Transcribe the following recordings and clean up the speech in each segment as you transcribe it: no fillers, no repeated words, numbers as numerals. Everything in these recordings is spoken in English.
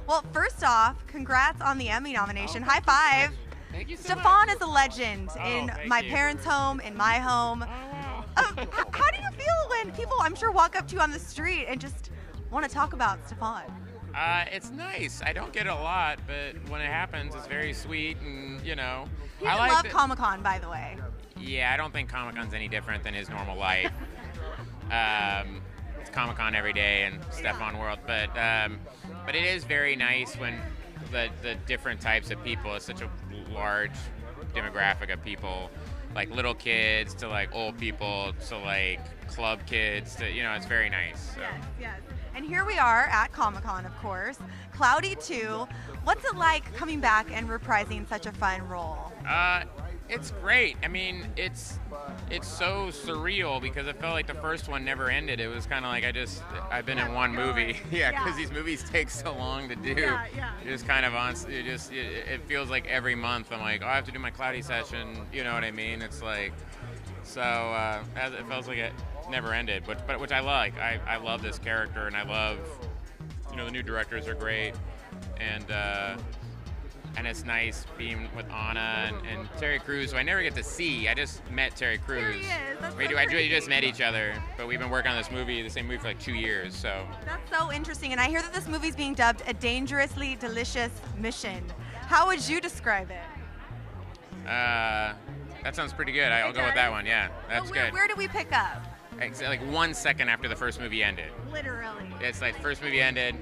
Well, first off, congrats on the Emmy nomination. High five. Thank you so Stefan much. is a legend in thank my you. parents' home, in my home. Oh, wow. How do you feel when people, I'm sure, walk up to you on the street and just want to talk about Stefan? It's nice. I don't get it a lot, but when it happens, it's very sweet, and He I doesn't like love it. Comic-Con, by the way. Yeah, I don't think Comic-Con's any different than his normal life. It's Comic-Con every day and Stefan World, but it is very nice when the different types of people. It's such a large demographic of people, like little kids to like old people to like club kids to it's very nice. So. Yes. And here we are at Comic-Con, of course. Cloudy 2. What's it like coming back and reprising such a fun role? It's great. I mean, it's so surreal because it felt like the first one never ended. It was kind of like I've been in one movie. Yeah, because these movies take so long to do. Yeah. You're just kind of on. It feels like every month I'm like, oh, I have to do my Cloudy session. You know what I mean? It's like as it feels like it never ended, which I like. I love this character, and I love the new directors are great, and it's nice being with Anna and Terry Crews, who I never get to see. I just met Terry Crews. There he is. That's We just met each other, but we've been working on the same movie for like 2 years. So That's so interesting. And I hear that this movie's being dubbed a dangerously delicious mission. How would you describe it? that sounds pretty good. I'll go with that one. Yeah, that's good. Where do we pick up? Like 1 second after the first movie ended. Literally. It's like first movie ended,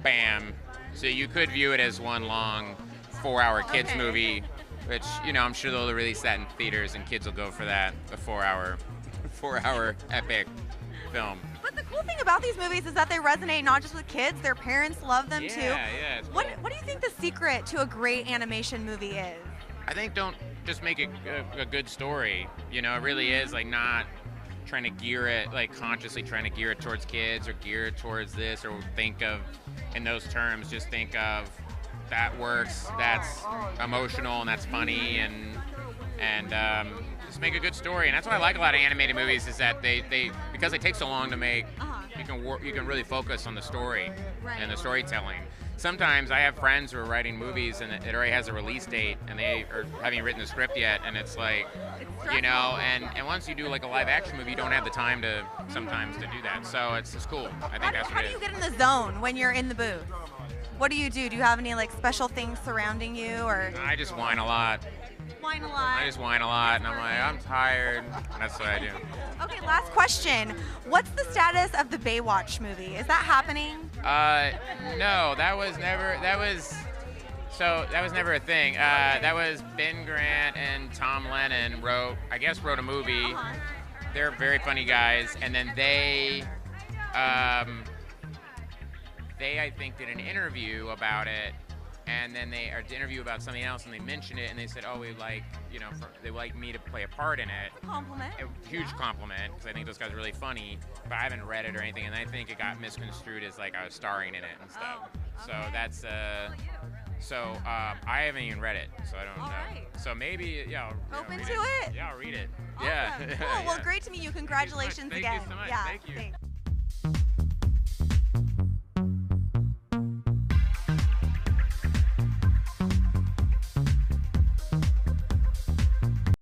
bam. So you could view it as one long 4-hour kids movie, which I'm sure they'll release that in theaters and kids will go for that, a 4-hour epic film. But the cool thing about these movies is that they resonate not just with kids, their parents love them too. Yeah, it's cool. What do you think the secret to a great animation movie is? I think don't just make it a good story. It really is like not trying to gear it, like consciously trying to gear it towards kids or gear it towards this or think of in those terms. Just think of that works, that's emotional and that's funny and just make a good story. And that's what I like a lot of animated movies is that they because they take so long to make, you can really focus on the story and the storytelling. Sometimes I have friends who are writing movies and it already has a release date and they haven't written the script yet, and it's like, and once you do like a live action movie, you don't have the time to sometimes to do that. So it's cool. I think that's what How it do you is. get in the zone when you're in the booth? What do you do? Do you have any like special things surrounding you, or I just whine a lot. whine a lot? I just whine a lot, and I'm like, I'm tired. That's what I do. Okay, last question. What's the status of the Baywatch movie? Is that happening? No, that was never a thing. That was Ben Grant and Tom Lennon wrote a movie. They're very funny guys, and then they I think did an interview about it, and then they did an interview about something else, and they mentioned it, and they said, oh, they like me to play a part in it. A compliment. A huge compliment, because I think those guys are really funny, but I haven't read it or anything, and I think it got misconstrued as like I was starring in it and stuff. So that's I haven't even read it, so I don't know. Right. So maybe, Open read to it? Yeah, I'll read it. Awesome. Yeah. Cool. Well, great to meet you. Congratulations Thank again. you so much. Yeah. Thank you. Thanks.